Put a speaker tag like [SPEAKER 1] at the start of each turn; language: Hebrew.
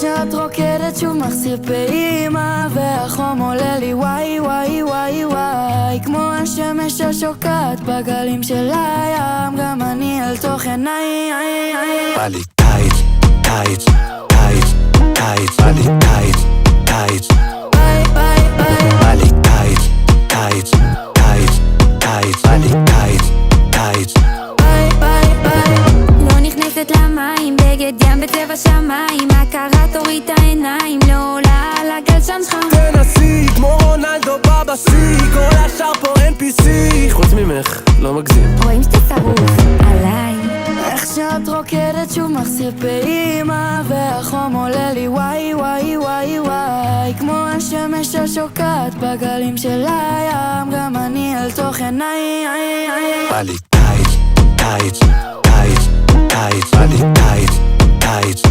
[SPEAKER 1] שאת רוקדת שוב מחסיר פעימה, והחום עולה לי וואי וואי וואי וואי, כמו השמש השוקעת בגלים של הים, גם אני אל תוך עיניי.
[SPEAKER 2] בא לי טייץ, טייץ, טייץ, טייץ, בא לי טייץ, טייץ,
[SPEAKER 1] ביי ביי ביי,
[SPEAKER 2] בא לי טייץ, טייץ, טייץ, טייץ, בא לי טייץ, טייץ,
[SPEAKER 1] ביי ביי ביי.
[SPEAKER 3] לא נכנסת למים, בגד ים בצבע שמיים, הכרה תוריד את העיניים, לא עולה על הגל שם שלך.
[SPEAKER 4] תנסי, כמו רונלדו בבשיא, כל השאר פה NPC, חוץ ממך, לא מגזים.
[SPEAKER 3] רואים שאתה שרוף עליי.
[SPEAKER 1] איך שאת רוקדת שוב מחסיר פעימה, והחום עולה לי וואי וואי וואי וואי, כמו השמש השוקעת בגלים של הים, גם אני אל תוך עיניי.
[SPEAKER 2] בא לי טייץ, טייץ, טייץ, טייץ, בא לי טייץ, טייץ,